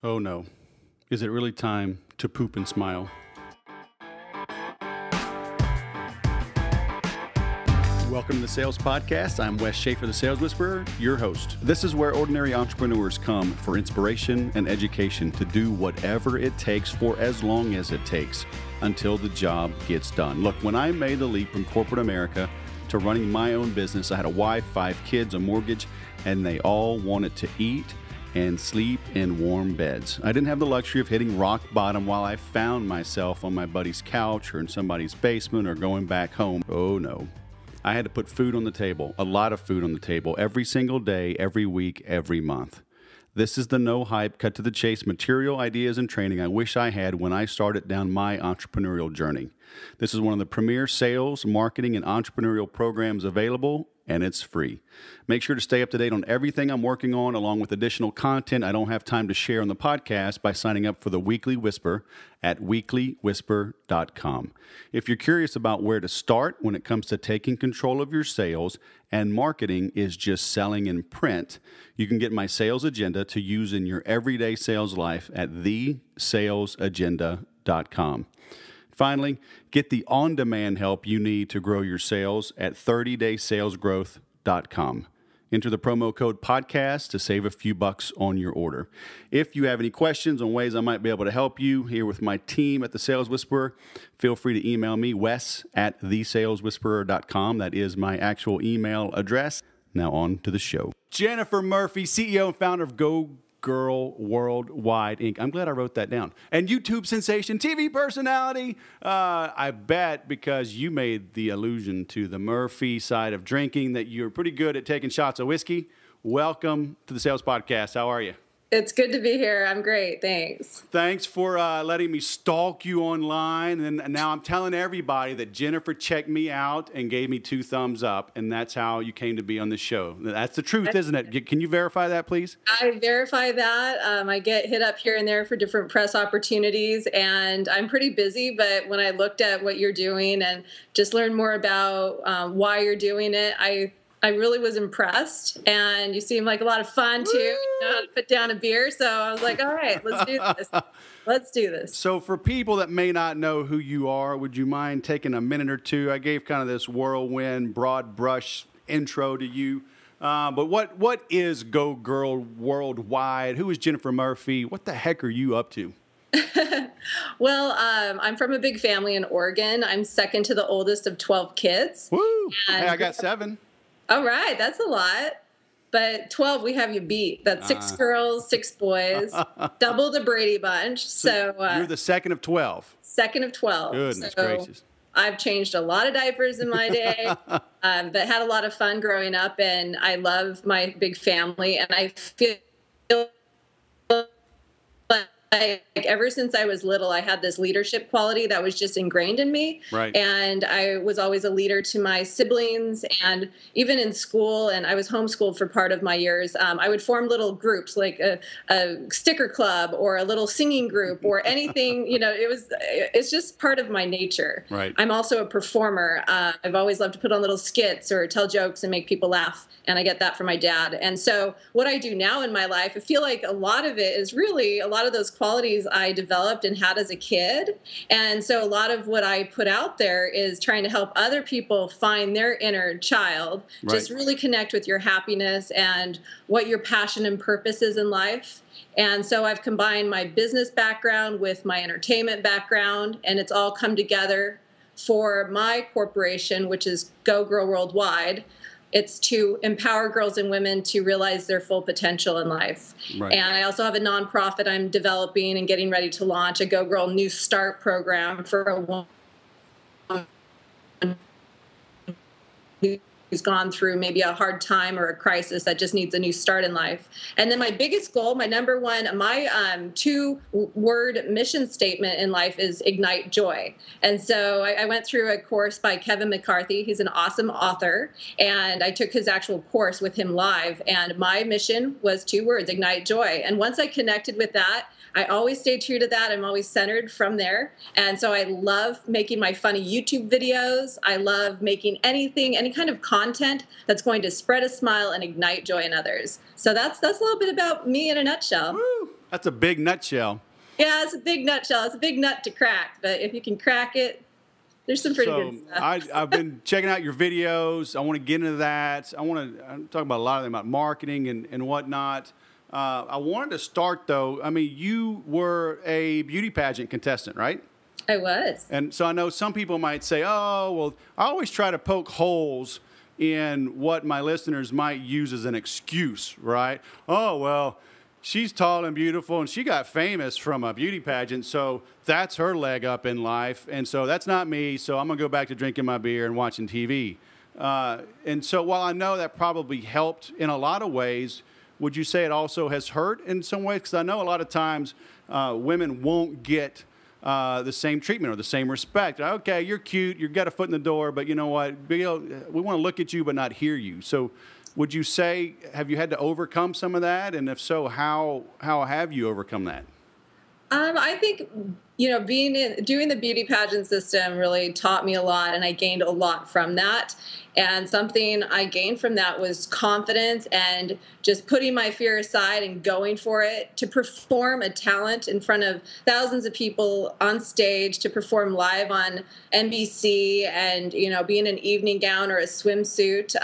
Oh no. Is it really time to poop and smile? Welcome to the Sales Podcast. I'm Wes Schaefer, the Sales Whisperer, your host. This is where ordinary entrepreneurs come for inspiration and education to do whatever it takes for as long as it takes until the job gets done. Look, when I made the leap from corporate America to running my own business, I had a wife, 5 kids, a mortgage, and they all wanted to eat and sleep in warm beds. I didn't have the luxury of hitting rock bottom while I found myself on my buddy's couch or in somebody's basement or going back home. Oh no. I had to put food on the table, a lot of food on the table, every single day, every week, every month. This is the no hype, cut to the chase material, ideas, and training I wish I had when I started down my entrepreneurial journey. This is one of the premier sales, marketing, and entrepreneurial programs available, and it's free. Make sure to stay up to date on everything I'm working on, along with additional content I don't have time to share on the podcast, by signing up for the Weekly Whisper at weeklywhisper.com. If you're curious about where to start when it comes to taking control of your sales and marketing is just selling in print, you can get my sales agenda to use in your everyday sales life at thesalesagenda.com. Finally, get the on-demand help you need to grow your sales at 30daysalesgrowth.com. Enter the promo code podcast to save a few bucks on your order. If you have any questions on ways I might be able to help you here with my team at The Sales Whisperer, feel free to email me, wes@thesaleswhisperer.com. That is my actual email address. Now on to the show. Jennifer Murphy, CEO and founder of Go Girl Worldwide, Inc. I'm glad I wrote that down. And YouTube sensation, TV personality. I bet because you made the allusion to the Murphy side of drinking that you're pretty good at taking shots of whiskey. Welcome to the Sales Podcast. How are you? It's good to be here. I'm great. Thanks. Thanks for letting me stalk you online. And now I'm telling everybody that Jennifer checked me out and gave me 2 thumbs up. And that's how you came to be on the show. That's the truth, isn't it? Can you verify that, please? I verify that. I get hit up here and there for different press opportunities. And I'm pretty busy. But when I looked at what you're doing and just learned more about why you're doing it, I really was impressed, and you seem like a lot of fun too. You know how to put down a beer, so I was like, all right, let's do this. Let's do this. So for people that may not know who you are, would you mind taking a minute or two? I gave kind of this whirlwind, broad brush intro to you. But what is Go Girl Worldwide? Who is Jennifer Murphy? What the heck are you up to? Well, I'm from a big family in Oregon. I'm second to the oldest of 12 kids. Woo! Hey, I got 7. All right, that's a lot. But 12, we have you beat. That's 6 girls, 6 boys, double the Brady Bunch. So you're the second of 12. Second of 12. Goodness gracious. I've changed a lot of diapers in my day, but had a lot of fun growing up. And I love my big family. And I feel like ever since I was little, I had this leadership quality that was just ingrained in me. Right. And I was always a leader to my siblings, and even in school, and I was homeschooled for part of my years, I would form little groups like a sticker club or a little singing group or anything, it's just part of my nature. Right. I'm also a performer. I've always loved to put on little skits or tell jokes and make people laugh. And I get that from my dad. And so what I do now in my life, I feel like a lot of it is really a lot of those qualities I developed and had as a kid. And so a lot of what I put out there is trying to help other people find their inner child, right. Just really connect with your happiness and what your passion and purpose is in life. And so I've combined my business background with my entertainment background, and it's all come together for my corporation, which is Go Girl Worldwide. It's to empower girls and women to realize their full potential in life. Right. And I also have a nonprofit I'm developing and getting ready to launch, a Go Girl New Start program for a woman who's gone through maybe a hard time or a crisis that just needs a new start in life. And then my biggest goal, my number one, my 2-word mission statement in life is ignite joy. And so I went through a course by Kevin McCarthy. He's an awesome author. And I took his actual course with him live. And my mission was 2 words, ignite joy. And once I connected with that, I always stay true to that. I'm always centered from there. And so I love making my funny YouTube videos. I love making anything, any kind of content that's going to spread a smile and ignite joy in others. So that's a little bit about me in a nutshell. Woo. That's a big nutshell. Yeah, it's a big nutshell. It's a big nut to crack, but if you can crack it, there's some pretty good stuff. I've been checking out your videos. I want to get into that. I'm talking about a lot of them about marketing and whatnot. I wanted to start, though. I mean, you were a beauty pageant contestant, right? I was. And so I know some people might say, oh, well, I always try to poke holes in what my listeners might use as an excuse, right? Oh, well, she's tall and beautiful, and she got famous from a beauty pageant, so that's her leg up in life. And so that's not me, so I'm going to go back to drinking my beer and watching TV. And so while I know that probably helped in a lot of ways, would you say it also has hurt in some ways? Because I know a lot of times women won't get the same treatment or the same respect. Okay, you're cute, you've got a foot in the door, but you know what? We want to look at you but not hear you. So would you say, have you had to overcome some of that? And if so, how have you overcome that? I think, doing the beauty pageant system really taught me a lot, and I gained a lot from that. And something I gained from that was confidence and just putting my fear aside and going for it, to perform a talent in front of thousands of people on stage, to perform live on NBC and, be in an evening gown or a swimsuit.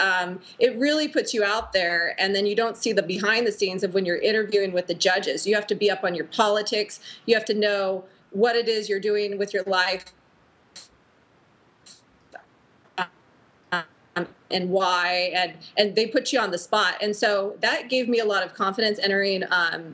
It really puts you out there, and then you don't see the behind the scenes of when you're interviewing with the judges. You have to be up on your politics. You have to know what it is you're doing with your life and why, and they put you on the spot. And so that gave me a lot of confidence entering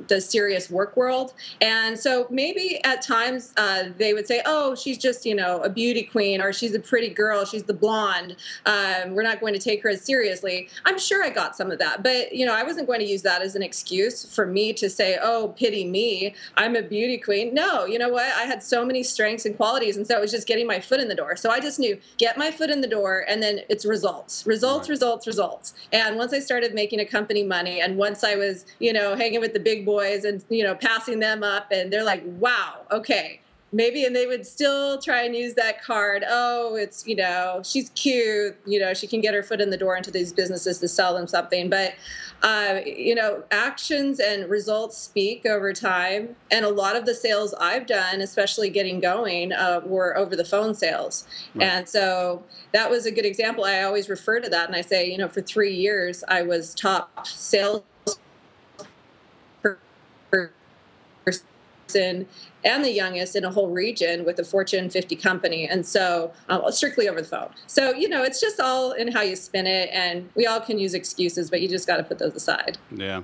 the serious work world. And so maybe at times they would say, oh, she's just, a beauty queen, or she's a pretty girl, she's the blonde. We're not going to take her as seriously. I'm sure I got some of that, but, I wasn't going to use that as an excuse for me to say, oh, pity me, I'm a beauty queen. No, you know what? I had so many strengths and qualities. And so it was just getting my foot in the door. So I just knew, get my foot in the door, and then it's results. Results. And once I started making a company money, and once I was, hanging with the big boys and, passing them up, and they're like, wow, okay, maybe, and they would still try and use that card. Oh, it's, she's cute, she can get her foot in the door into these businesses to sell them something. But, actions and results speak over time. And a lot of the sales I've done, especially getting going, were over the phone sales. Right. And so that was a good example. I always refer to that. And I say, for 3 years, I was top sales person and the youngest in a whole region with a Fortune 50 company. And so strictly over the phone. So, it's just all in how you spin it, and we all can use excuses, but you just got to put those aside. Yeah.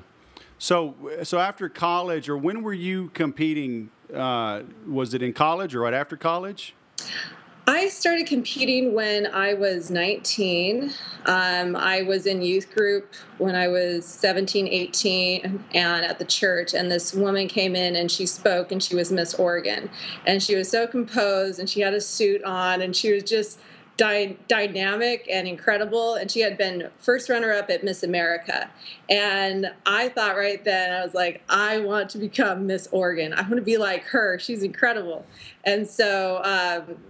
So after college, or when were you competing? Was it in college or right after college? I started competing when I was 19. I was in youth group when I was 17, 18, and at the church. And this woman came in and she spoke, and she was Miss Oregon. And she was so composed, and she had a suit on, and she was just dynamic and incredible. And she had been first runner-up at Miss America. And I thought right then, I was like, I want to become Miss Oregon. I want to be like her. She's incredible. And so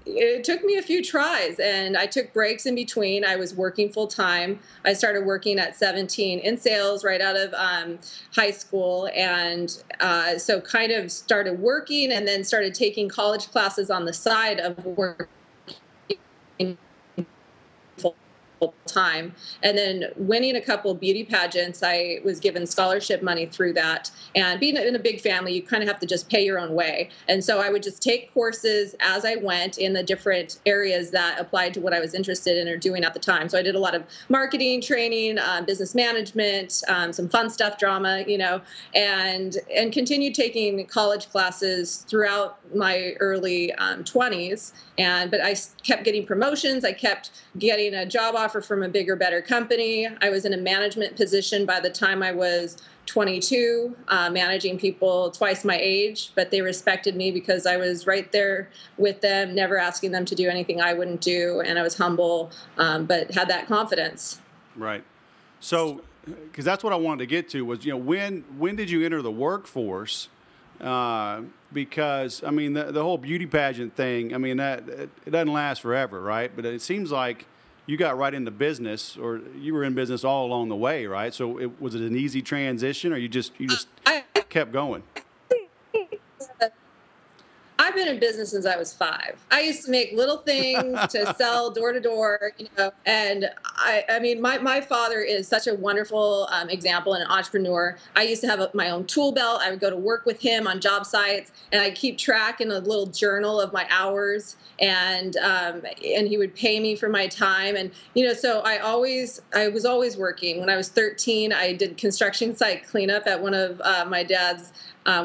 it took me a few tries, and I took breaks in between. I was working full time. I started working at 17 in sales right out of high school. And so kind of started working, and then started taking college classes on the side of work full time, and then winning a couple of beauty pageants. I was given scholarship money through that. And being in a big family, you kind of have to just pay your own way. And so I would just take courses as I went in the different areas that applied to what I was interested in or doing at the time. So I did a lot of marketing training, business management, some fun stuff, drama, and continued taking college classes throughout my early 20s. But I kept getting promotions. I kept getting a job offer from a bigger, better company. I was in a management position by the time I was 22, managing people twice my age, but they respected me because I was right there with them, never asking them to do anything I wouldn't do. And I was humble, but had that confidence. Right. So, because that's what I wanted to get to was, when did you enter the workforce? Because, I mean, the whole beauty pageant thing, I mean, it doesn't last forever, right? But it seems like you got right into business, or you were in business all along the way, right? So was it an easy transition, or you just kept going? been in business since I was 5. I used to make little things to sell door to door, and I mean, my father is such a wonderful example and an entrepreneur. I used to have my own tool belt. I would go to work with him on job sites, and I keep track in a little journal of my hours, and he would pay me for my time. And, so I was always working. When I was 13, I did construction site cleanup at one of my dad's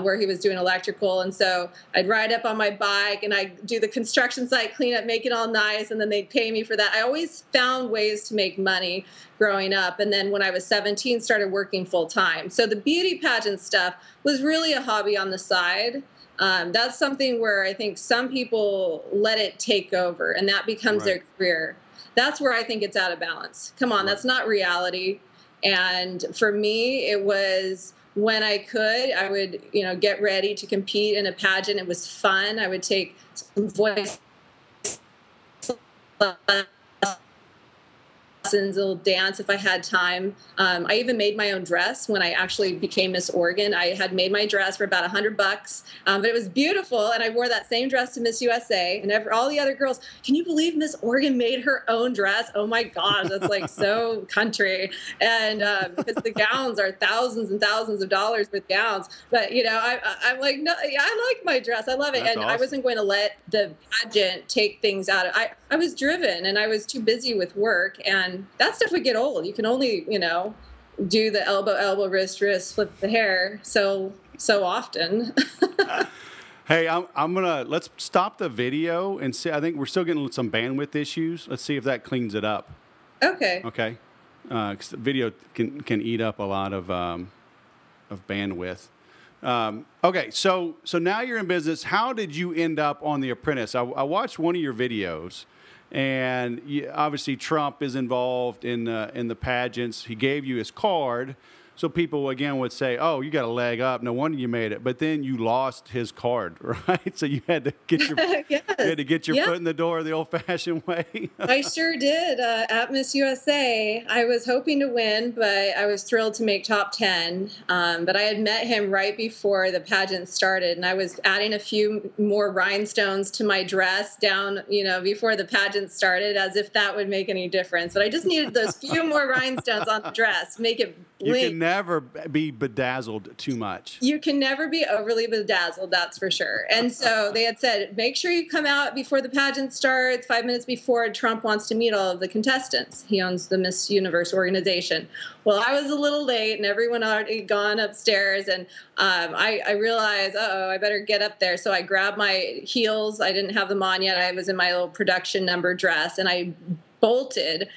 where he was doing electrical. And so I'd ride up on my bike and I'd do the construction site cleanup, make it all nice, and then they'd pay me for that. I always found ways to make money growing up. And then when I was 17, started working full time. So the beauty pageant stuff was really a hobby on the side. That's something where I think some people let it take over and that becomes their career. That's where I think it's out of balance. Come on, that's not reality. And for me, it was when I could, I would, get ready to compete in a pageant. It was fun. I would take some voice lessons, a little dance if I had time. I even made my own dress when I actually became Miss Oregon. I had made my dress for about $100, but it was beautiful. And I wore that same dress to Miss USA. And all the other girls, can you believe Miss Oregon made her own dress? Oh my gosh, that's like so country. And because the gowns are thousands and thousands of dollars with gowns. But, I'm like, no, I like my dress. I love it. That's and awesome. I wasn't going to let the pageant take things out. I was driven and I was too busy with work. And that stuff would get old. You can only, do the elbow, wrist, flip the hair so often. Hey, let's stop the video and see. I think we're still getting some bandwidth issues. Let's see if that cleans it up. Okay. Okay. 'Cause the video can eat up a lot of bandwidth. Okay. So now you're in business. How did you end up on The Apprentice? I watched one of your videos. And obviously Trump is involved in the pageants. He gave you his card. So people, again, would say, oh, you got a leg up. No wonder you made it. But then you lost his card, right? So you had to get your, foot in the door the old-fashioned way. I sure did. At Miss USA, I was hoping to win, but I was thrilled to make top 10. But I had met him right before the pageant started, and I was adding a few more rhinestones to my dress down, before the pageant started, as if that would make any difference. But I just needed those few more rhinestones on the dress to make it blink. You can never be bedazzled too much. You can never be overly bedazzled, that's for sure. And so they had said, make sure you come out before the pageant starts, 5 minutes before. Trump wants to meet all of the contestants. He owns the Miss Universe organization. Well, I was a little late and everyone had already gone upstairs. And I realized, I better get up there. So I grabbed my heels. I didn't have them on yet. I was in my little production number dress and I bolted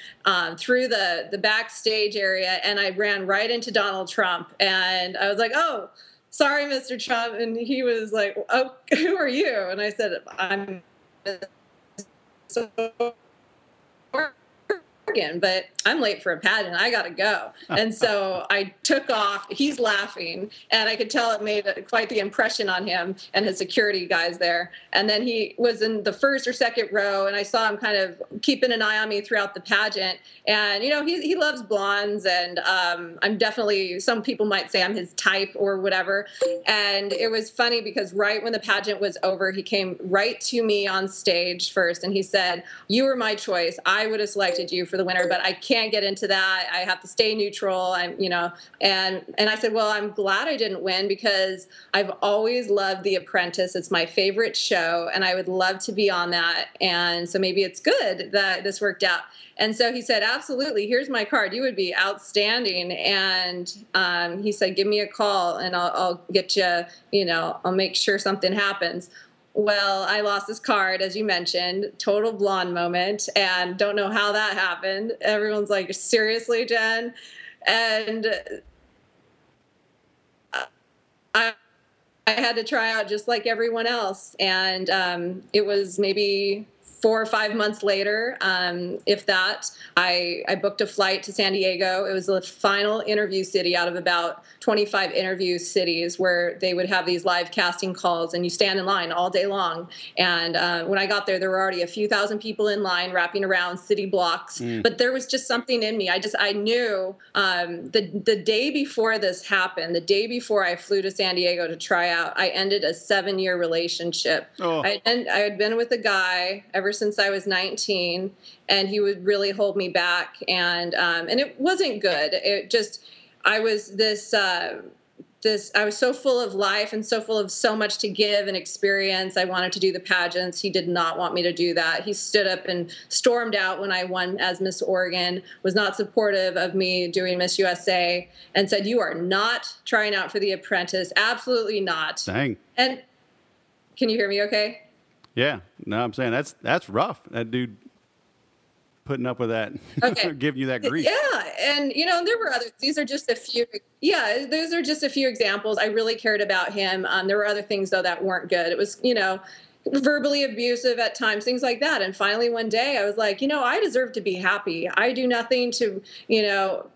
through the backstage area, and I ran right into Donald Trump. And I was like, oh, sorry, Mr. Trump. And he was like, oh, who are you? And I said, I'm Oregon, but I'm late for a pageant. I got to go. And so I took off. He's laughing, and I could tell it made quite the impression on him and his security guys there. And then he was in the first or second row, and I saw him kind of keeping an eye on me throughout the pageant. And, he loves blondes, and I'm definitely, some people might say I'm his type or whatever. And it was funny because right when the pageant was over, he came right to me on stage first, and he said, you were my choice. I would have selected you for the winner, but I can't get into that. I have to stay neutral. And I said, well, I'm glad I didn't win because I've always loved The Apprentice. It's my favorite show, and I would love to be on that. And so maybe it's good that this worked out. And so he said, absolutely, here's my card. You would be outstanding. And he said, give me a call and I'll get you, I'll make sure something happens. Well, I lost this card, as you mentioned, total blonde moment, and don't know how that happened. Everyone's like, seriously, Jen? And I had to try out just like everyone else. And it was maybe 4 or 5 months later, if that, I booked a flight to San Diego. It was the final interview city out of about 25 interview cities where they would have these live casting calls, and you stand in line all day long. And when I got there were already a few thousand people in line wrapping around city blocks. But there was just something in me. I knew the day before this happened, the day before I flew to San Diego to try out, I ended a 7-year relationship. Oh. I had been with a guy ever since I was 19, and he would really hold me back, and it wasn't good. It just, I was I was so full of life and so full of so much to give and experience. I wanted to do the pageants. He did not want me to do that. He stood up and stormed out when I won as Miss Oregon, was not supportive of me doing Miss USA, and said, "You are not trying out for The Apprentice. Absolutely not." Dang. And can you hear me okay? Yeah. No, I'm saying that's rough. That dude putting up with that, okay. Giving you that grief. Yeah. And, there were others. These are just a few. Yeah, those are just a few examples. I really cared about him. There were other things, though, that weren't good. It was, verbally abusive at times, things like that. And finally, one day I was like, I deserve to be happy. I do nothing to,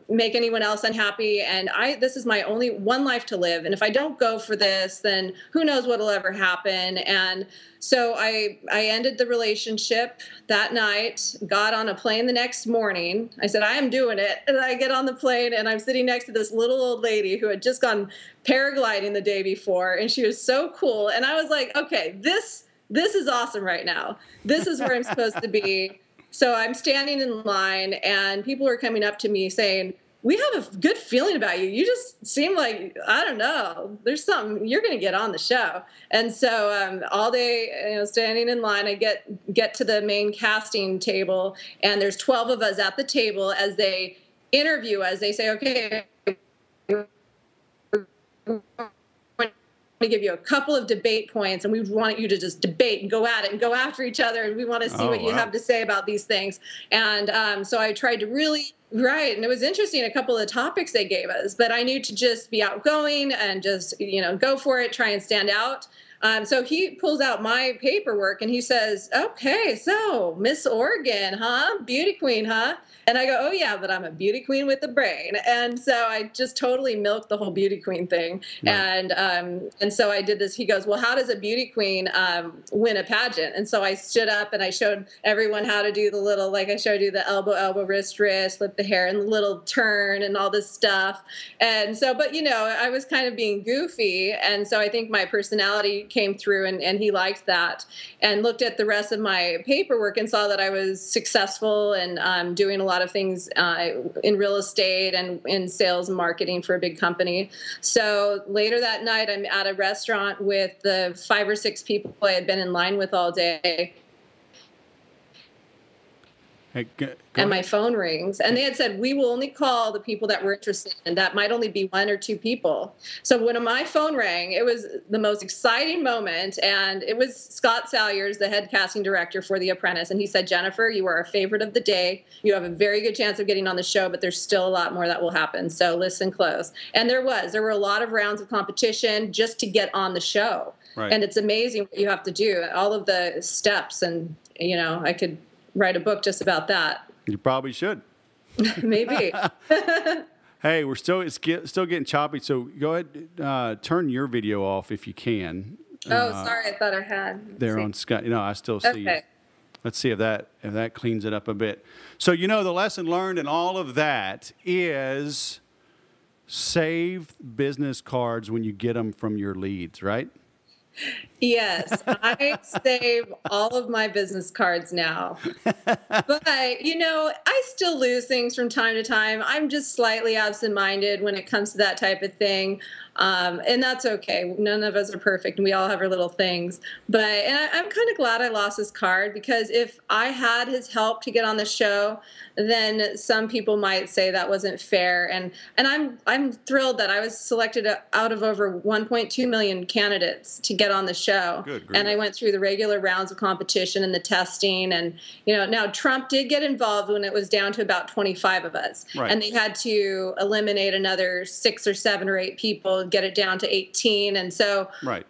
make anyone else unhappy. And this is my only one life to live. And if I don't go for this, then who knows what'll ever happen. And so I ended the relationship that night, got on a plane the next morning. I said, I am doing it. And I get on the plane and I'm sitting next to this little old lady who had just gone paragliding the day before. And she was so cool. And I was like, okay, this is awesome right now. This is where I'm supposed to be. So I'm standing in line and people are coming up to me saying, "We have a good feeling about you. You just seem like, I don't know, there's something, you're going to get on the show." And so all day, standing in line, I get to the main casting table, and there's 12 of us at the table as they interview us. They say, "Okay, to give you a couple of debate points, and we want you to just debate and go at it and go after each other, and we want to see what you have to say about these things." And so I tried to really, right, and it was interesting, a couple of the topics they gave us, but I knew to just be outgoing and just, go for it, try and stand out. So he pulls out my paperwork and he says, "Okay, so Miss Oregon, huh? Beauty queen, huh?" And I go, "Oh yeah, but I'm a beauty queen with a brain." And so I just totally milked the whole beauty queen thing. Right. And so I did this. He goes, "Well, how does a beauty queen win a pageant?" And so I stood up and I showed everyone how to do the little, like I showed you the elbow, wrist, flip the hair, and the little turn and all this stuff. And so, but I was kind of being goofy. And so I think my personality came through, and he liked that, and looked at the rest of my paperwork and saw that I was successful and doing a lot of things in real estate and in sales and marketing for a big company. So later that night, I'm at a restaurant with the 5 or 6 people I had been in line with all day. Hey, go and my ahead. phone rings, and they had said, "We will only call the people that we're interested in. That might only be 1 or 2 people." So when my phone rang, it was the most exciting moment, and it was Scott Salyers, the head casting director for The Apprentice, and he said, "Jennifer, you are our favorite of the day. You have a very good chance of getting on the show, but there's still a lot more that will happen. So listen close." And there were a lot of rounds of competition just to get on the show. Right. And it's amazing what you have to do, all of the steps, and I could write a book just about that. You probably should. Maybe. Hey, it's still getting choppy, so go ahead, turn your video off if you can. Sorry, I thought I had. There on Scott. I still see you. Let's see if that cleans it up a bit. So the lesson learned in all of that is save business cards when you get them from your leads, right? Yes, I save all of my business cards now. But, I still lose things from time to time. I'm just slightly absent-minded when it comes to that type of thing. And that's okay. None of us are perfect, and we all have our little things. And I'm kind of glad I lost his card, because if I had his help to get on the show, then some people might say that wasn't fair. And I'm thrilled that I was selected out of over 1.2 million candidates to get on the show. Good. And I went through the regular rounds of competition and the testing. And, now Trump did get involved when it was down to about 25 of us. Right. And they had to eliminate another 6 or 7 or 8 people get it down to 18. And so Right.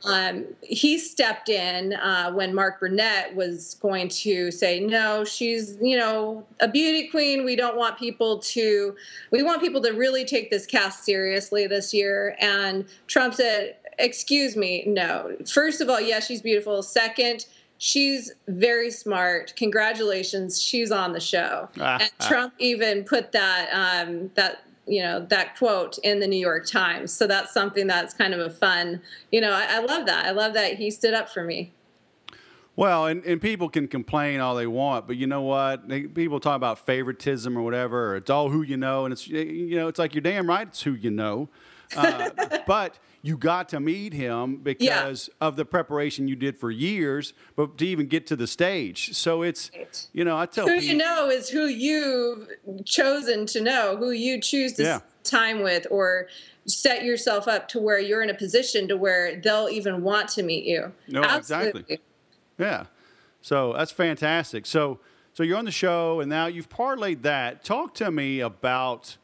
he stepped in when Mark Burnett was going to say, no, she's, a beauty queen. We want people to really take this cast seriously this year. And Trump said, excuse me, no. First of all, yes, she's beautiful. Second, she's very smart. Congratulations, she's on the show. And Trump even put that quote in the New York Times. So that's something that's kind of a fun, I love that. I love that he stood up for me. Well, and people can complain all they want, but you know what? People talk about favoritism or whatever, or it's all who you know, and it's, it's like you're damn right it's who you know. But you got to meet him because of the preparation you did for years, but to even get to the stage. So it's, I tell people. Who you know is who you've chosen to know, who you choose to spend time with, or set yourself up to where you're in a position to where they'll even want to meet you. No, absolutely. Exactly. Yeah. So that's fantastic. So you're on the show, and now you've parlayed that. Talk to me about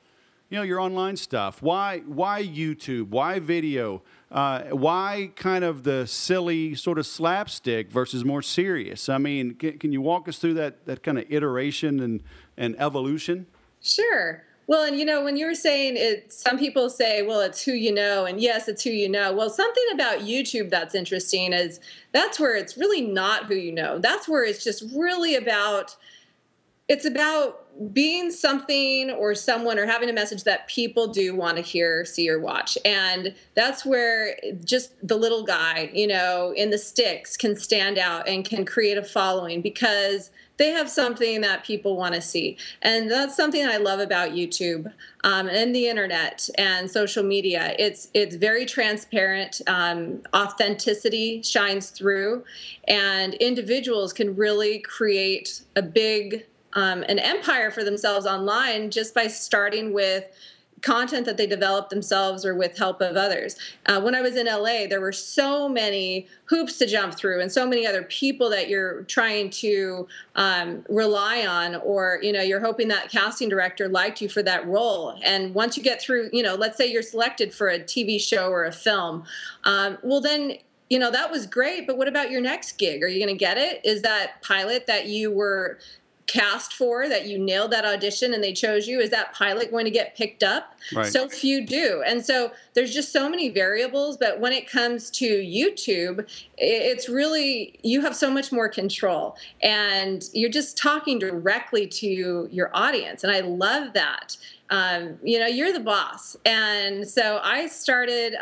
your online stuff. Why YouTube? Why video? Why kind of the silly sort of slapstick versus more serious? I mean, can you walk us through that kind of iteration and evolution? Sure. Well, and when you were saying it, some people say, well, it's who you know, and yes, it's who you know. Well, something about YouTube that's interesting is that's where it's really not who you know. That's where it's just really about being something or someone or having a message that people do want to hear, see, or watch. And that's where just the little guy, in the sticks can stand out and can create a following because they have something that people want to see. And that's something I love about YouTube and the internet and social media. It's very transparent. Authenticity shines through, and individuals can really create a big an empire for themselves online just by starting with content that they develop themselves or with help of others. When I was in LA, there were so many hoops to jump through and so many other people that you're trying to rely on, or, you're hoping that casting director liked you for that role. And once you get through, let's say you're selected for a TV show or a film, well, then that was great, but what about your next gig? Are you going to get it? Is that pilot that you were cast for, that you nailed that audition and they chose you, is that pilot going to get picked up? Right. So few do. And so there's just so many variables. But when it comes to YouTube, it's really, you have so much more control and you're just talking directly to your audience. And I love that. You're the boss. And so I started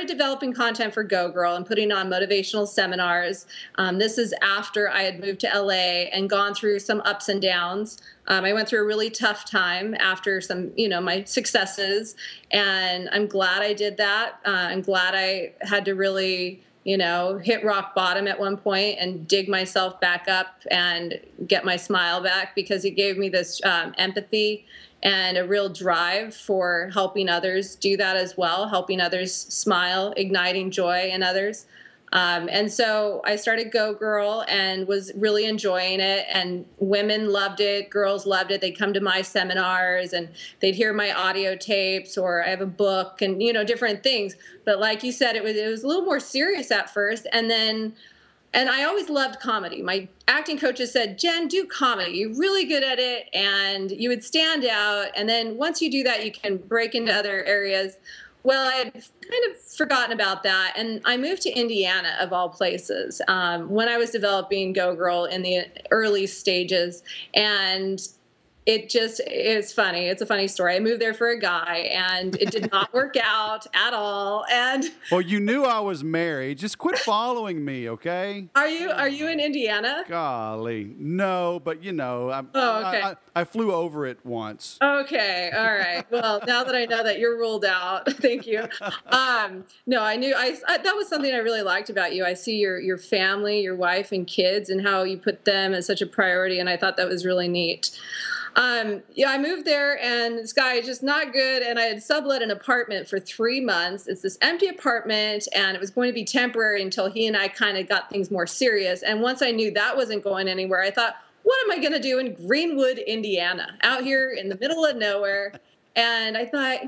developing content for Go Girl and putting on motivational seminars. This is after I had moved to LA and gone through some ups and downs. I went through a really tough time after some, my successes, and I'm glad I did that. I'm glad I had to really, hit rock bottom at one point and dig myself back up and get my smile back, because it gave me this empathy and a real drive for helping others do that as well, helping others smile, igniting joy in others. And so I started Go Girl and was really enjoying it, and women loved it, girls loved it. They'd come to my seminars and they'd hear my audio tapes, or I have a book and, different things. But like you said, it was a little more serious at first. And I always loved comedy. My acting coaches said, Jen, do comedy. You're really good at it, and you would stand out. And then once you do that, you can break into other areas. Well, I had kind of forgotten about that, and I moved to Indiana, of all places, when I was developing Go Girl in the early stages. And it's funny. It's a funny story. I moved there for a guy, and it did not work out at all. And well, you knew I was married. Just quit following me, okay? Are you in Indiana? Golly, no, but okay. I flew over it once. Okay, all right. Well, now that I know that you're ruled out, thank you. No, I knew that was something I really liked about you. I see your family, your wife and kids, and how you put them as such a priority, and I thought that was really neat. I moved there, and this guy is just not good, and I had sublet an apartment for 3 months. It's this empty apartment, and it was going to be temporary until he and I kind of got things more serious. And once I knew that wasn't going anywhere, I thought, what am I going to do in Greenwood, Indiana, out here in the middle of nowhere? And I thought,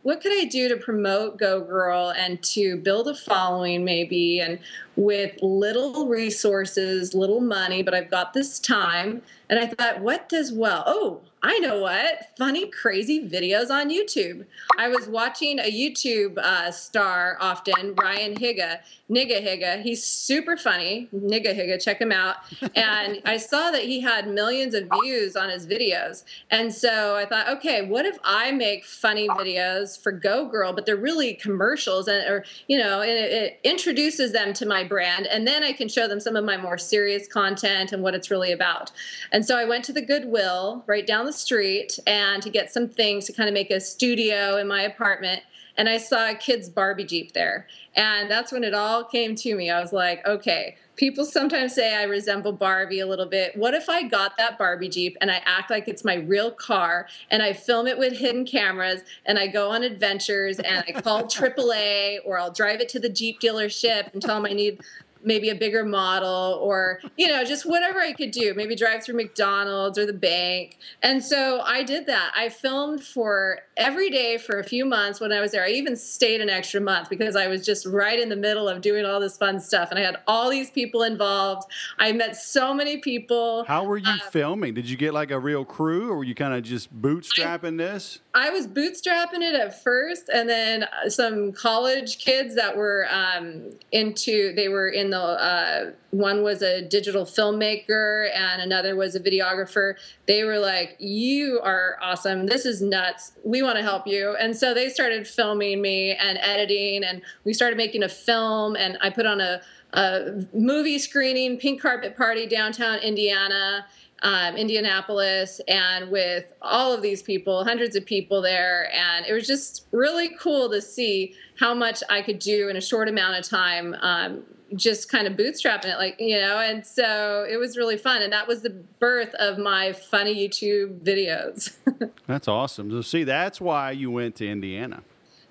what could I do to promote Go Girl and to build a following maybe, and with little resources, little money, but I've got this time. And I thought, what does well? Oh, I know what. Funny, crazy videos on YouTube. I was watching a YouTube star often, Ryan Higa, Nigga Higa. He's super funny. Nigga Higa, check him out. And I saw that he had millions of views on his videos. And so I thought, okay, what if I make funny videos for Go Girl, but they're really commercials, and it introduces them to my brand, and then I can show them some of my more serious content and what it's really about. And so I went to the Goodwill right down the street and to get some things to kind of make a studio in my apartment. And I saw a kid's Barbie Jeep there. And that's when it all came to me. I was like, okay, people sometimes say I resemble Barbie a little bit. What if I got that Barbie Jeep and I act like it's my real car, and I film it with hidden cameras, and I go on adventures, and I call AAA, or I'll drive it to the Jeep dealership and tell them I need maybe a bigger model, or, just whatever I could do, maybe drive through McDonald's or the bank. And so I did that. I filmed for every day for a few months when I was there. I even stayed an extra month because I was just right in the middle of doing all this fun stuff. And I had all these people involved. I met so many people. How were you filming? Did you get like a real crew, or were you kind of just bootstrapping this? I was bootstrapping it at first, and then some college kids that were they were in the, one was a digital filmmaker and another was a videographer. They were like, you are awesome. This is nuts. We want to help you. And so they started filming me and editing, and we started making a film, and I put on a movie screening, pink carpet party downtown Indianapolis, and with all of these people, hundreds of people there. And it was just really cool to see how much I could do in a short amount of time, just kind of bootstrapping it, and so it was really fun. And that was the birth of my funny YouTube videos. That's awesome. So see, that's why you went to Indiana.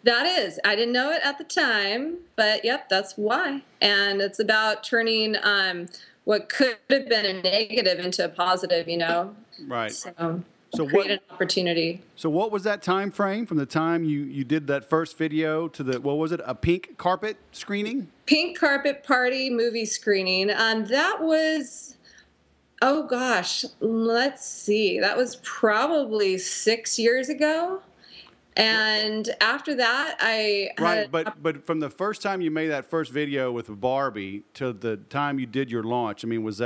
That is. I didn't know it at the time, but yep, that's why. And it's about turning what could have been a negative into a positive, Right. So create an opportunity. So what was that time frame from the time you did that first video to what was it, a pink carpet screening? Pink carpet party movie screening. That was, oh gosh, let's see. That was probably 6 years ago. And after that, but from the first time you made that first video with Barbie to the time you did your launch, I mean, was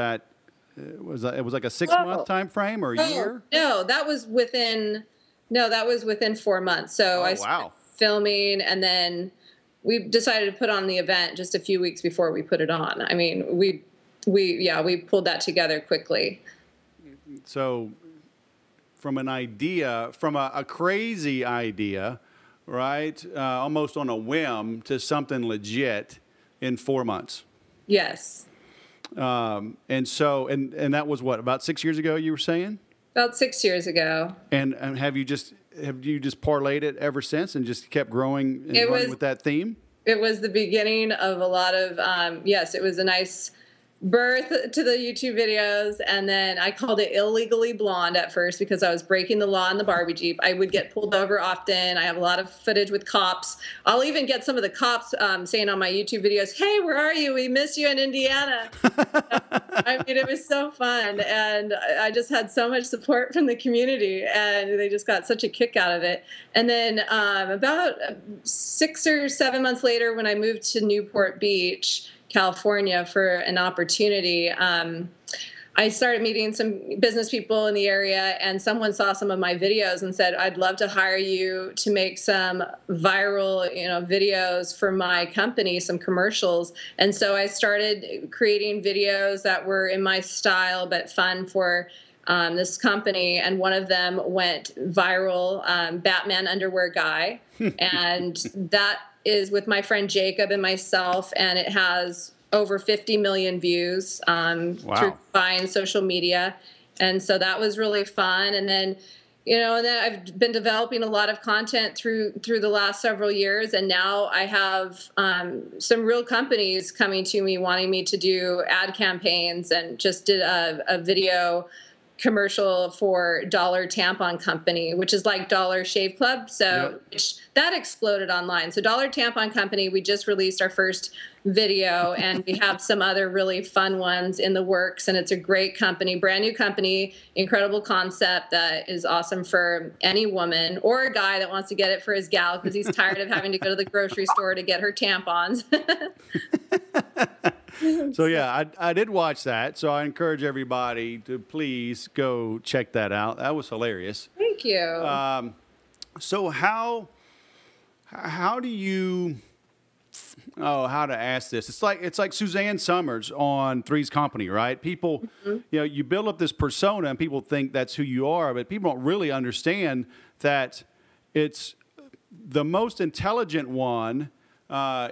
it was like a 6-month time frame or a year? No, that was within 4 months. So I started filming, and then we decided to put on the event just a few weeks before we put it on. I mean, we pulled that together quickly. So from an idea, from a crazy idea, right, almost on a whim, to something legit in 4 months. Yes. And so, and that was what, about 6 years ago, you were saying? About 6 years ago. And have you just parlayed it ever since and just kept growing and running with that theme? It was the beginning of a lot of, yes, it was a nice birth to the YouTube videos. And then I called it Illegally Blonde at first because I was breaking the law in the Barbie Jeep. I would get pulled over often. I have a lot of footage with cops. I'll even get some of the cops saying on my YouTube videos, hey, where are you? We miss you in Indiana. I mean, it was so fun. And I just had so much support from the community, and they just got such a kick out of it. And then about 6 or 7 months later, when I moved to Newport Beach, California, for an opportunity, I started meeting some business people in the area, and someone saw some of my videos and said, I'd love to hire you to make some viral, videos for my company, some commercials. And so I started creating videos that were in my style, but fun for this company. And one of them went viral, Batman underwear guy. And that is with my friend Jacob and myself, and it has over 50 million views through buying social media. And so that was really fun. And then, and then I've been developing a lot of content through the last several years. And now I have some real companies coming to me wanting me to do ad campaigns, and just did a video commercial for Dollar Tampon Company, which is like Dollar Shave Club. So that exploded online. So Dollar Tampon Company, we just released our first video, and we have some other really fun ones in the works. And it's a great company, brand new company, incredible concept that is awesome for any woman or a guy that wants to get it for his gal because he's tired of having to go to the grocery store to get her tampons. So yeah, I did watch that. So I encourage everybody to please go check that out. That was hilarious. Thank you. So how do you? Oh, how to ask this? It's like Suzanne Summers on Three's Company, right? People, you build up this persona, and people think that's who you are, but people don't really understand that it's the most intelligent one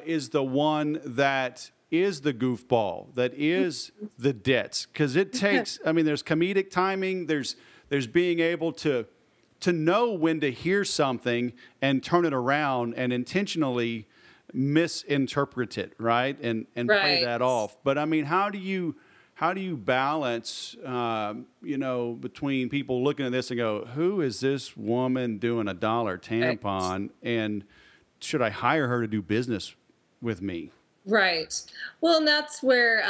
is the one that is the goofball, that is the ditz, because it takes. I mean, there's comedic timing. There's being able to know when to hear something and turn it around and intentionally misinterpret it, right? And play that off. But I mean, how do you balance, between people looking at this and go, who is this woman doing a dollar tampon, and should I hire her to do business with me? Right. Well, and that's where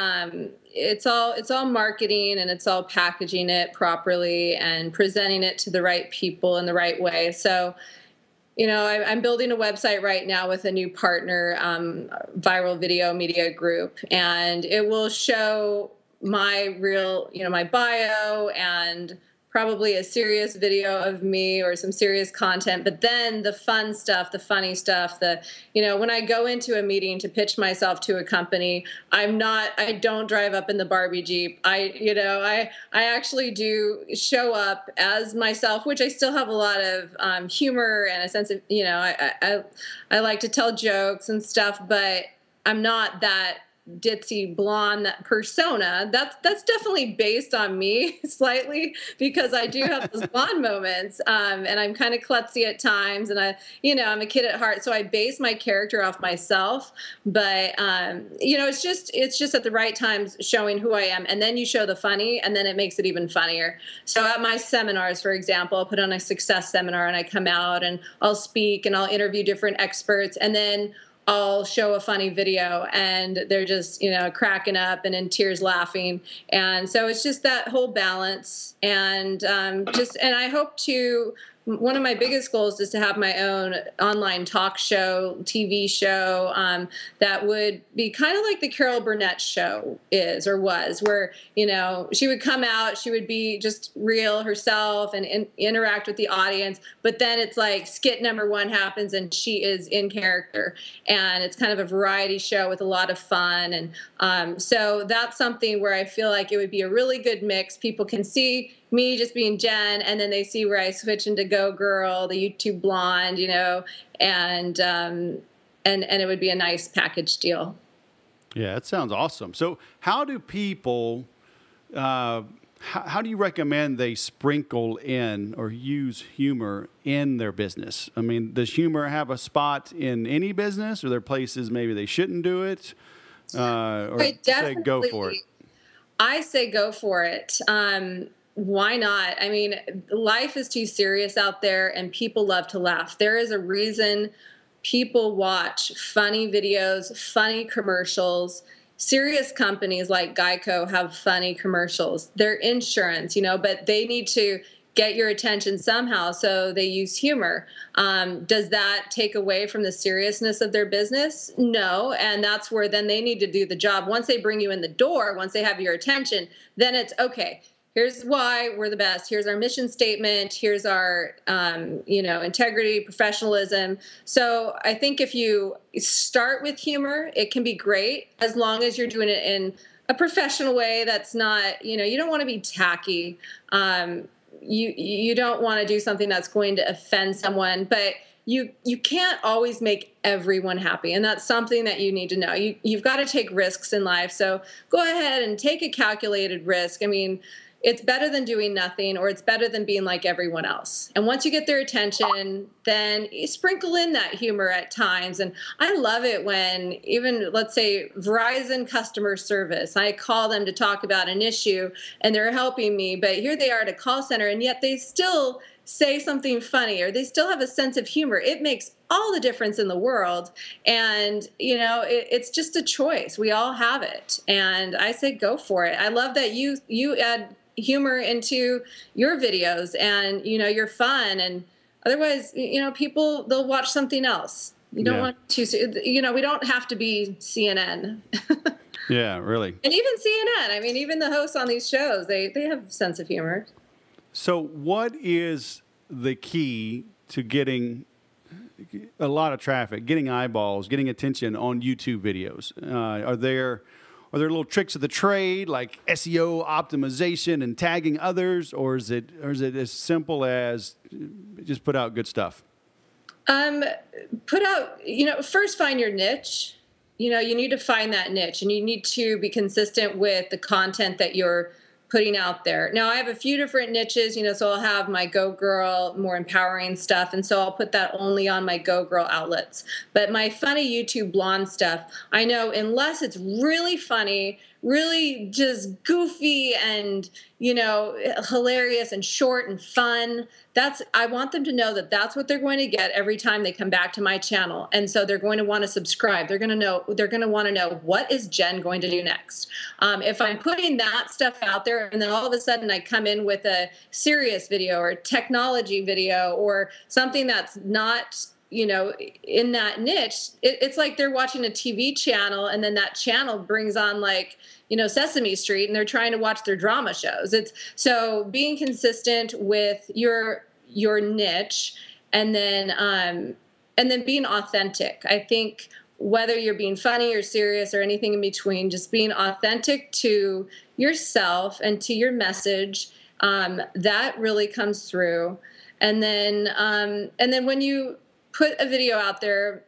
it's all marketing, and it's all packaging it properly and presenting it to the right people in the right way. So, I'm building a website right now with a new partner, Viral Video Media Group, and it will show my real, my bio and probably a serious video of me or some serious content, but then the fun stuff, the funny stuff, when I go into a meeting to pitch myself to a company, I don't drive up in the Barbie Jeep. I actually do show up as myself, which I still have a lot of humor and a sense of, I like to tell jokes and stuff, but I'm not that ditzy blonde persona. That's definitely based on me slightly, because I do have those blonde moments, and I'm kind of klutzy at times, and I'm a kid at heart, so I base my character off myself. But it's just at the right times showing who I am, and then you show the funny, and then it makes it even funnier. So at my seminars, for example, I'll put on a success seminar, and I come out and I'll speak and I'll interview different experts, and then I'll show a funny video, and they're just, cracking up and in tears laughing. And so it's just that whole balance. And and I hope one of my biggest goals is to have my own online talk show, TV show, that would be kind of like the Carol Burnett show is or was, where, she would come out, she would be just real herself and interact with the audience. But then it's like skit number one happens and she is in character. And it's kind of a variety show with a lot of fun. And so that's something where I feel like it would be a really good mix. People can see me just being Jen, and then they see where I switch into Go Girl, the YouTube blonde, and it would be a nice package deal. Yeah, that sounds awesome. So how do people, how do you recommend they sprinkle in or use humor in their business? I mean, does humor have a spot in any business? Or are there places maybe they shouldn't do it? Or say go for it? I say go for it. Why not? I mean, life is too serious out there, and people love to laugh. There is a reason people watch funny videos, funny commercials. Serious companies like Geico have funny commercials. They're insurance, but they need to get your attention somehow, so they use humor. Does that take away from the seriousness of their business? No, and that's where then they need to do the job. Once they bring you in the door, once they have your attention, then it's okay. Here's why we're the best. Here's our mission statement. Here's our, integrity, professionalism. So I think if you start with humor, it can be great as long as you're doing it in a professional way. That's not, you don't want to be tacky. You don't want to do something that's going to offend someone, but you can't always make everyone happy. And that's something that you need to know. You've got to take risks in life. So go ahead and take a calculated risk. I mean, it's better than doing nothing, or it's better than being like everyone else. And once you get their attention, then you sprinkle in that humor at times. And I love it when even, let's say, Verizon customer service, I call them to talk about an issue and they're helping me, but here they are at a call center, and yet they still say something funny, or they still have a sense of humor. It makes all the difference in the world. And, it's just a choice. We all have it. And I say, go for it. I love that you add humor into your videos, and, you're fun. And otherwise, people, they'll watch something else. You don't want to, we don't have to be CNN. Yeah, really. And even CNN, I mean, even the hosts on these shows, they have a sense of humor. So what is the key to getting a lot of traffic, getting eyeballs, getting attention on YouTube videos? Are there little tricks of the trade like SEO optimization and tagging others, or is it as simple as just put out good stuff? First find your niche. You need to find that niche, and you need to be consistent with the content that you're putting out there. Now, I have a few different niches, so I'll have my Go Girl, more empowering stuff, and so I'll put that only on my Go Girl outlets. But my funny YouTube blonde stuff, I know unless it's really funny, really just goofy and, hilarious and short and fun, I want them to know that that's what they're going to get every time they come back to my channel. And so they're going to want to subscribe. They're going to want to know, what is Jen going to do next? If I'm putting that stuff out there and then all of a sudden I come in with a serious video or technology video or something that's not, in that niche, it's like they're watching a TV channel and then that channel brings on Sesame Street, and they're trying to watch their drama shows. It's so being consistent with your niche, and then being authentic. I think whether you're being funny or serious or anything in between, just being authentic to yourself and to your message, that really comes through. And then when you put a video out there,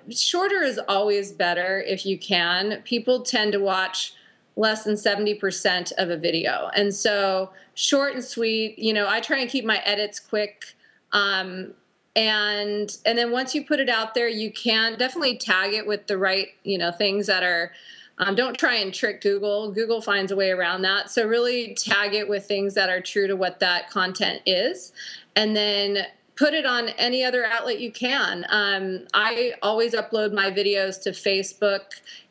shorter is always better if you can. People tend to watch less than 70% of a video. And so short and sweet, I try and keep my edits quick. And then once you put it out there, you can definitely tag it with the right, things that are, don't try and trick Google. Google finds a way around that. So really tag it with things that are true to what that content is. And then put it on any other outlet you can. I always upload my videos to Facebook,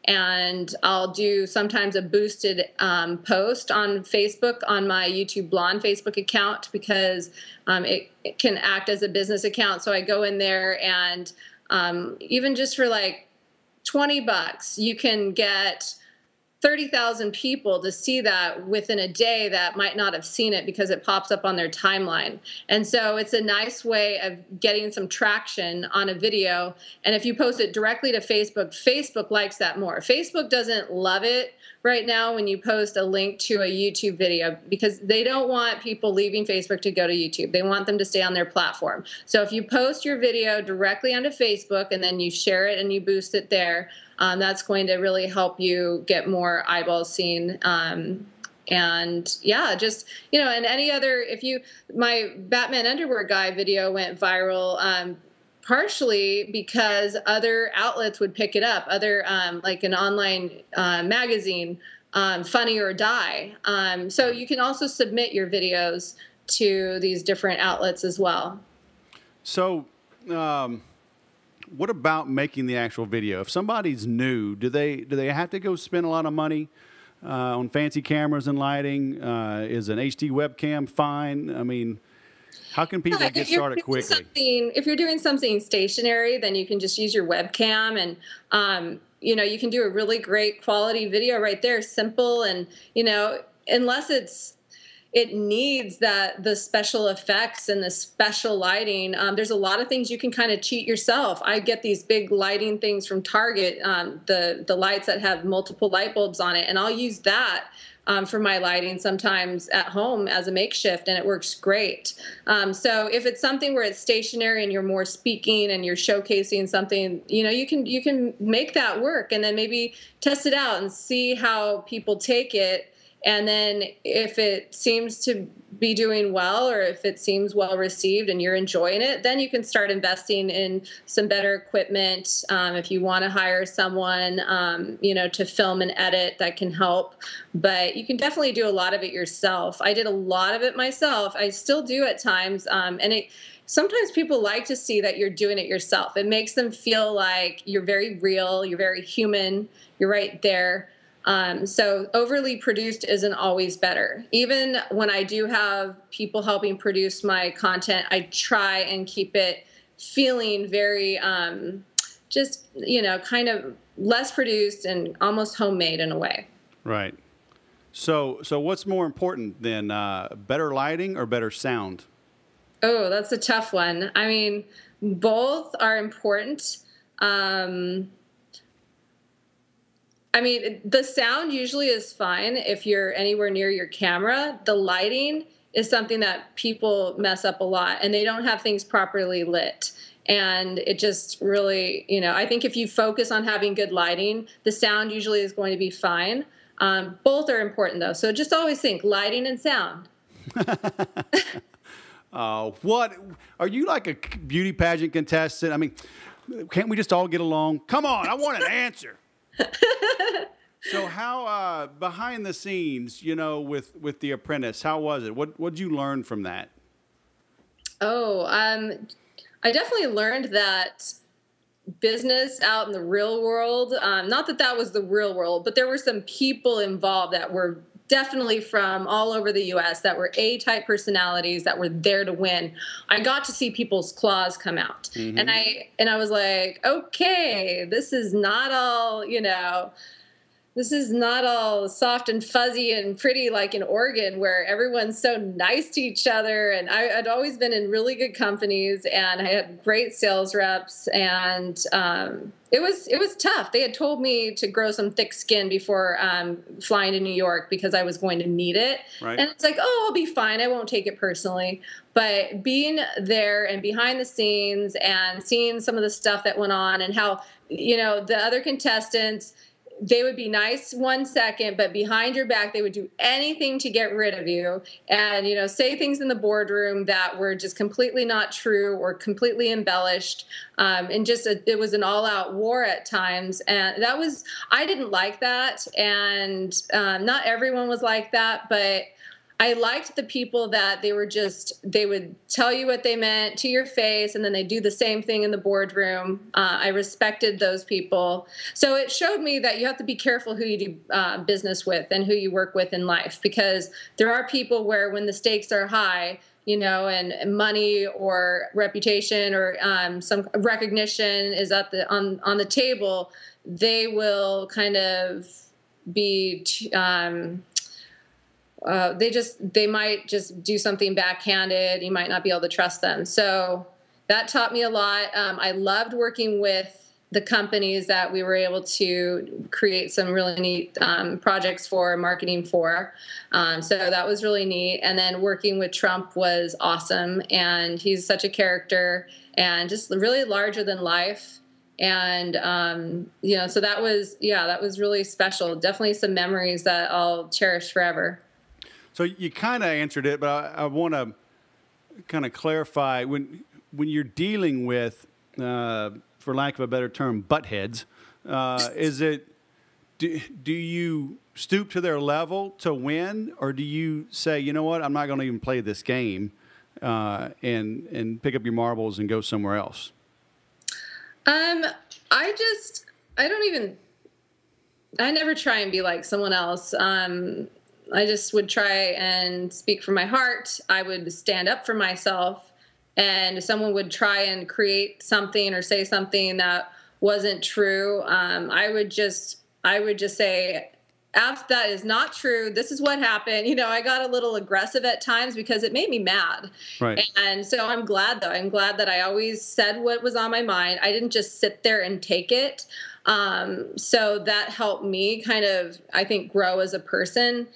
and I'll do sometimes a boosted post on Facebook on my YouTube Blonde Facebook account, because it can act as a business account. So I go in there, and even just for like $20, you can get 30,000 people to see that within a day that might not have seen it because it pops up on their timeline. And so it's a nice way of getting some traction on a video. And if you post it directly to Facebook, Facebook likes that more. Facebook doesn't love it right now when you post a link to a YouTube video, because they don't want people leaving Facebook to go to YouTube. They want them to stay on their platform. So if you post your video directly onto Facebook and then you share it and you boost it there, that's going to really help you get more eyeballs seen. And yeah, just, and any other, my Batman underwear guy video went viral, partially because other outlets would pick it up, other, like an online magazine, Funny or Die. So you can also submit your videos to these different outlets as well. So, what about making the actual video? If somebody's new, do they have to go spend a lot of money on fancy cameras and lighting? Is an HD webcam fine? I mean, how can people get started quickly? If you're doing something stationary, then you can just use your webcam, and you can do a really great quality video right there, simple, and unless it needs the special effects and the special lighting. There's a lot of things you can kind of cheat yourself. I get these big lighting things from Target, the lights that have multiple light bulbs on it, and I'll use that for my lighting sometimes at home as a makeshift, and it works great. So if it's something where it's stationary and you're more speaking and you're showcasing something, you can make that work, and then maybe test it out and see how people take it. And then if it seems to be doing well, or if it seems well received and you're enjoying it, then you can start investing in some better equipment. If you want to hire someone, to film and edit, that can help. But you can definitely do a lot of it yourself. I did a lot of it myself. I still do at times. Sometimes people like to see that you're doing it yourself. It makes them feel like you're very real, you're very human, you're right there. So overly produced isn't always better. Even when I do have people helping produce my content, I try and keep it feeling very, kind of less produced and almost homemade in a way. Right. So what's more important than better lighting or better sound? Oh, that's a tough one. I mean, both are important. The sound usually is fine if you're anywhere near your camera. The lighting is something that people mess up a lot, and they don't have things properly lit. And it just really, I think if you focus on having good lighting, the sound usually is going to be fine. Both are important, though. So just always think lighting and sound. What? Are you like a beauty pageant contestant? I mean, can't we just all get along? Come on, I want an answer. So how, behind the scenes, with The Apprentice, how was it? What did you learn from that? I definitely learned that business out in the real world, not that was the real world, but there were some people involved that were definitely from all over the U.S. that were A-type personalities that were there to win. I got to see people's claws come out. Mm-hmm. And I was like, okay, this is not all, this is not all soft and fuzzy and pretty like in Oregon, where everyone's so nice to each other. And I'd always been in really good companies, and I had great sales reps, and it was tough. They had told me to grow some thick skin before flying to New York because I was going to need it. Right. And it's like, oh, I'll be fine. I won't take it personally. But being there and behind the scenes and seeing some of the stuff that went on, and how, the other contestants, they would be nice 1 second, but behind your back, they would do anything to get rid of you, and, say things in the boardroom that were just completely not true or completely embellished. It was an all-out war at times. And I didn't like that. And not everyone was like that, but I liked the people that they would tell you what they meant to your face, and then they do the same thing in the boardroom. I respected those people. So it showed me that you have to be careful who you do business with and who you work with in life, because there are people where when the stakes are high, and money or reputation or some recognition is on the table, they will kind of be they might just do something backhanded. You might not be able to trust them. So that taught me a lot. I loved working with the companies that we were able to create some really neat projects for, marketing for. So that was really neat. And then working with Trump was awesome. And he's such a character and just really larger than life. And, so that was really special. Definitely some memories that I'll cherish forever. So you kind of answered it, but I want to kind of clarify when you're dealing with, for lack of a better term, buttheads. Do you stoop to their level to win, or do you say, you know what, I'm not going to even play this game, and pick up your marbles and go somewhere else? I never try and be like someone else. I just would try and speak from my heart. I would stand up for myself, and if someone would try and create something or say something that wasn't true, I would just say, that is not true. This is what happened. I got a little aggressive at times because it made me mad. Right. And so I'm glad that I always said what was on my mind. I didn't just sit there and take it. So that helped me kind of, I think, grow as a person.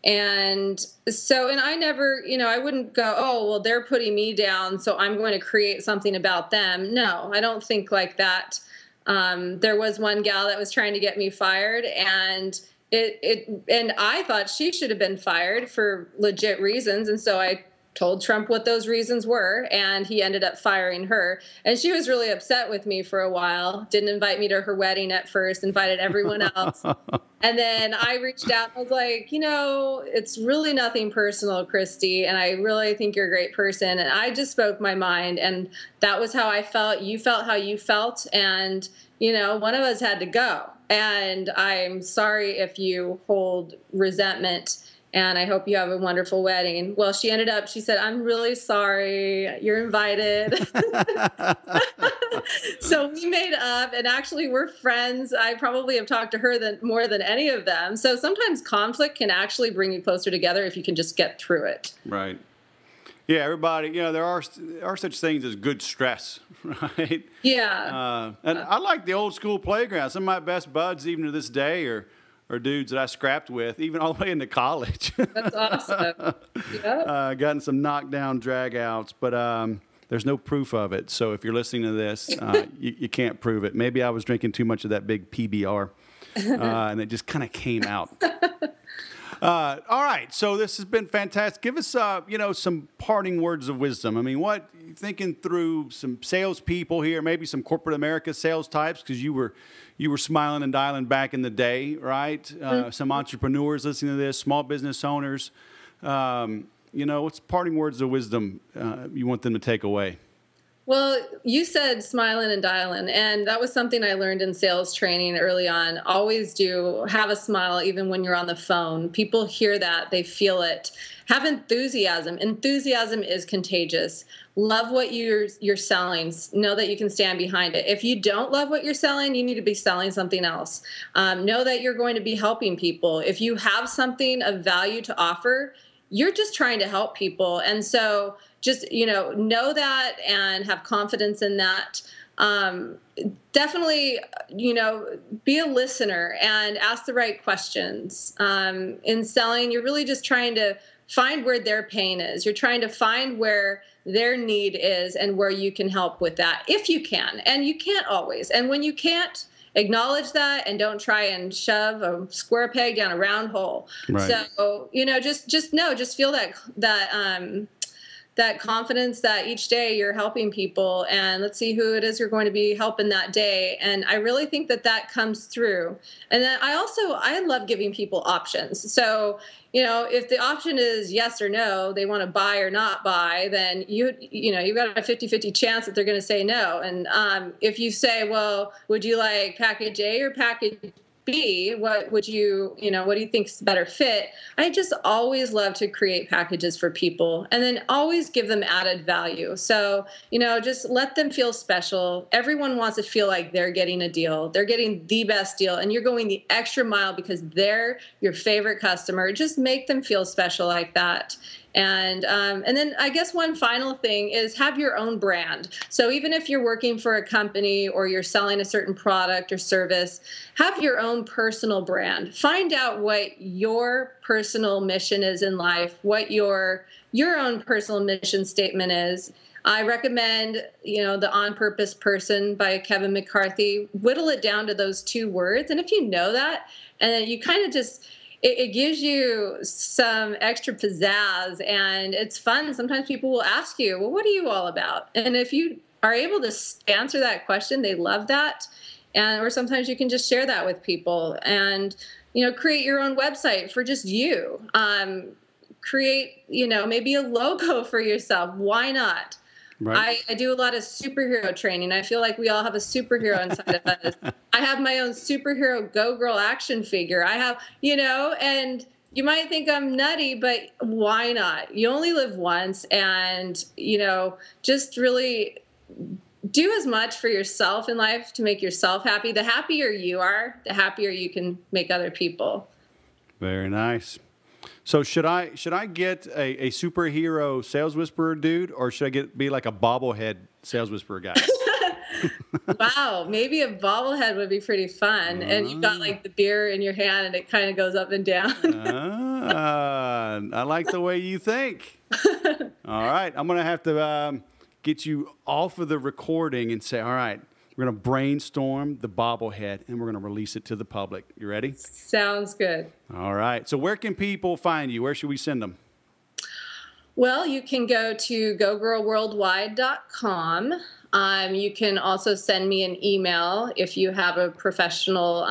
And I never, I wouldn't go, oh, well, they're putting me down, so I'm going to create something about them. No, I don't think like that. There was one gal that was trying to get me fired, and and I thought she should have been fired for legit reasons. And so I told Trump what those reasons were, and he ended up firing her. And she was really upset with me for a while, didn't invite me to her wedding at first, invited everyone else. And then I reached out and I was like, it's really nothing personal, Christy, and I really think you're a great person. And I just spoke my mind, and that was how I felt. You felt how you felt, and, one of us had to go. And I'm sorry if you hold resentment, and I hope you have a wonderful wedding. Well, she said, I'm really sorry. You're invited. So we made up, and actually we're friends. I probably have talked to her more than any of them. So sometimes conflict can actually bring you closer together if you can just get through it. Right. Yeah, everybody, there are such things as good stress, right? Yeah. And I like the old school playground. Some of my best buds, even to this day, are dudes that I scrapped with, even all the way into college. That's awesome. Yeah. Gotten some knockdown drag-outs, but there's no proof of it. So if you're listening to this, you can't prove it. Maybe I was drinking too much of that big PBR, and it just kind of came out. All right, so this has been fantastic. Give us, some parting words of wisdom. I mean, thinking through some salespeople here, maybe some corporate America sales types, because you were smiling and dialing back in the day, right? Some entrepreneurs listening to this, small business owners. What's parting words of wisdom you want them to take away? Well, you said smiling and dialing, and that was something I learned in sales training early on. Always have a smile even when you're on the phone. People hear that, they feel it. Have enthusiasm. Enthusiasm is contagious. Love what you're selling. Know that you can stand behind it. If you don't love what you're selling, you need to be selling something else. Know that you're going to be helping people. If you have something of value to offer, you're just trying to help people. And so just, know that and have confidence in that. Definitely, be a listener and ask the right questions. In selling, you're really just trying to find where their pain is. You're trying to find where their need is and where you can help with that, if you can. And you can't always. And when you can't, acknowledge that and don't try and shove a square peg down a round hole. Right. So, just feel that confidence that each day you're helping people, and let's see who it is you're going to be helping that day. And I really think that comes through. And then I love giving people options. So, if the option is yes or no, they want to buy or not buy, then you've got a 50-50 chance that they're going to say no. And if you say, well, would you like package A or package B? What do you think's a better fit? I just always love to create packages for people, and then always give them added value. So, just let them feel special. Everyone wants to feel like they're getting a deal. They're getting the best deal, and you're going the extra mile because they're your favorite customer. Just make them feel special like that. And then I guess one final thing is have your own brand. So even if you're working for a company or you're selling a certain product or service, have your own personal brand. Find out what your personal mission is in life, what your own personal mission statement is. I recommend, The On Purpose Person by Kevin McCarthy. Whittle it down to those 2 words. And if you know that, and then you kind of just... It gives you some extra pizzazz, and it's fun. Sometimes people will ask you, well, what are you all about? And if you are able to answer that question, they love that. Or sometimes you can just share that with people and, create your own website for just you. Create, maybe a logo for yourself. Why not? Right. I do a lot of superhero training. I feel like we all have a superhero inside of us. I have my own superhero Go Girl action figure. I have, and you might think I'm nutty, but why not? You only live once, and, just really do as much for yourself in life to make yourself happy. The happier you are, the happier you can make other people. Very nice. So should I get a superhero sales whisperer dude, or should I be like a bobblehead sales whisperer guy? Wow, maybe a bobblehead would be pretty fun. And you've got like the beer in your hand and it kind of goes up and down. I like the way you think. All right, I'm going to have to get you off of the recording and say, all right, We're going to brainstorm the bobblehead, and we're going to release it to the public. You ready? Sounds good. All right. So where can people find you? Where should we send them? Well, you can go to gogirlworldwide.com. You can also send me an email if you have a professional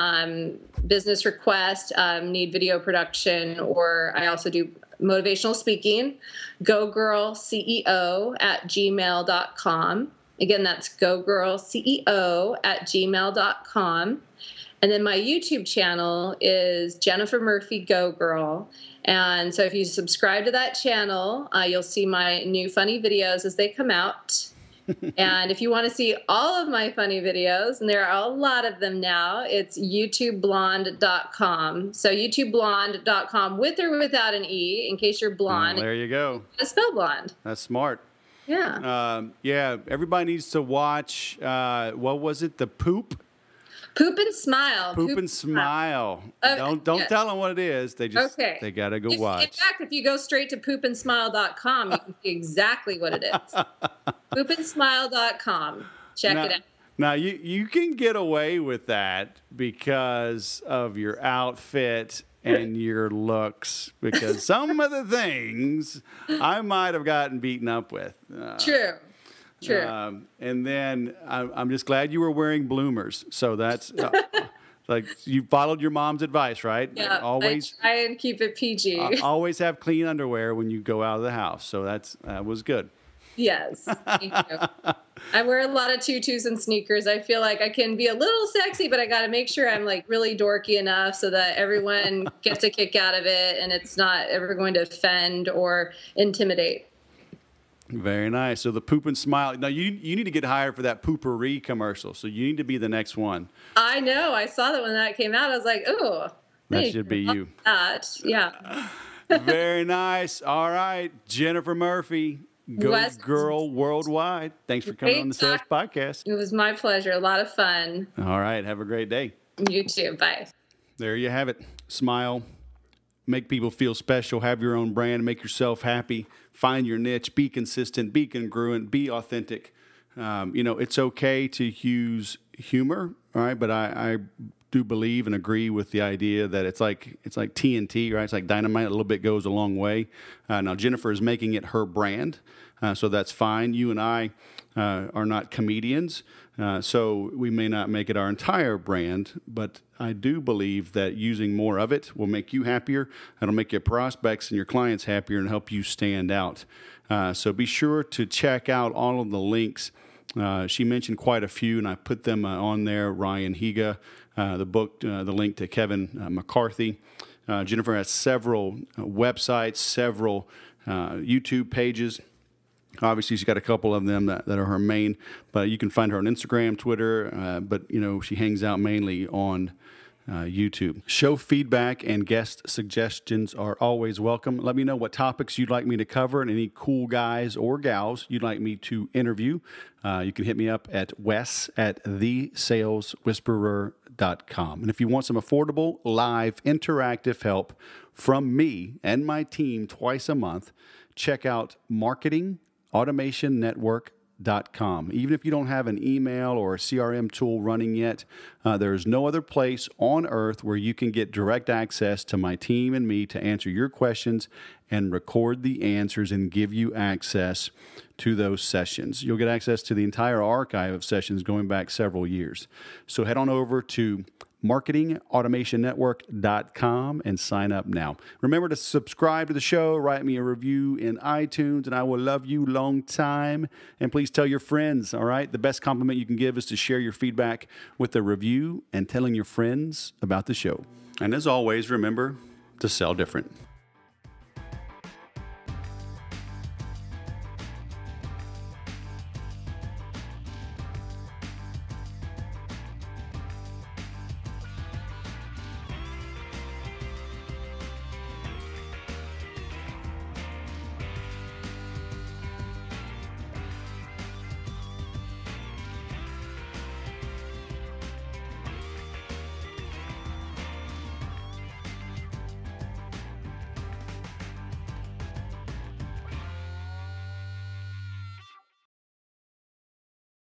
business request, need video production, or I also do motivational speaking. gogirlceo@gmail.com. Again, that's gogirlceo@gmail.com. And then my YouTube channel is Jennifer Murphy Go Girl. And so if you subscribe to that channel, you'll see my new funny videos as they come out. And if you want to see all of my funny videos, and there are a lot of them now, it's youtubeblonde.com. So youtubeblonde.com with or without an E, in case you're blonde. There you go. I spell blonde. That's smart. Yeah. Everybody needs to watch, what was it? The Poop and Smile. Poop and Smile. Don't tell them what it is. They just they got to go watch. In fact, if you go straight to poopandsmile.com, you can see exactly what it is. poopandsmile.com. Check it out. Now, you can get away with that because of your outfit and your looks, because some of the things I might have gotten beaten up with. True. And then I'm just glad you were wearing bloomers. So that's like you followed your mom's advice, right? Yeah, always I try and keep it PG. Always have clean underwear when you go out of the house. So that was good. Yes, thank you. I wear a lot of tutus and sneakers. I feel like I can be a little sexy, but I got to make sure I'm like really dorky enough so that everyone gets a kick out of it and it's not ever going to offend or intimidate. Very nice. So the Poop and Smile. Now, you need to get hired for that Poopery commercial. So you need to be the next one. I know. I saw that when that came out. I was like, oh. That should be you. Yeah. Very nice. All right. Jennifer Murphy, Go Girl Worldwide. Thanks for coming on the Sales Podcast. It was my pleasure. A lot of fun. All right. Have a great day. You too. Bye. There you have it. Smile. Make people feel special. Have your own brand. Make yourself happy. Find your niche. Be consistent. Be congruent. Be authentic. It's okay to use humor, all right? But I do believe and agree with the idea that it's like TNT, right? It's like dynamite. A little bit goes a long way. Now Jennifer is making it her brand, so that's fine. You and I are not comedians, so we may not make it our entire brand, but I do believe that using more of it will make you happier. It'll make your prospects and your clients happier and help you stand out. So be sure to check out all of the links. She mentioned quite a few, and I put them on there. Ryan Higa, the book, the link to Kevin McCarthy. Jennifer has several websites, several YouTube pages. Obviously, she's got a couple of them that are her main, but you can find her on Instagram, Twitter, but she hangs out mainly on YouTube. Show feedback and guest suggestions are always welcome. Let me know what topics you'd like me to cover and any cool guys or gals you'd like me to interview. You can hit me up at wes@thesaleswhisperer.com. And if you want some affordable, live, interactive help from me and my team twice a month, check out marketingautomationnetwork.com. Even if you don't have an email or a CRM tool running yet, there is no other place on earth where you can get direct access to my team and me to answer your questions and record the answers and give you access to those sessions. You'll get access to the entire archive of sessions going back several years. So head on over to marketingautomationnetwork.com and sign up now. Remember to subscribe to the show, write me a review in iTunes, and I will love you long time. And please tell your friends, all right? The best compliment you can give is to share your feedback with a review and telling your friends about the show. And as always, remember to sell different.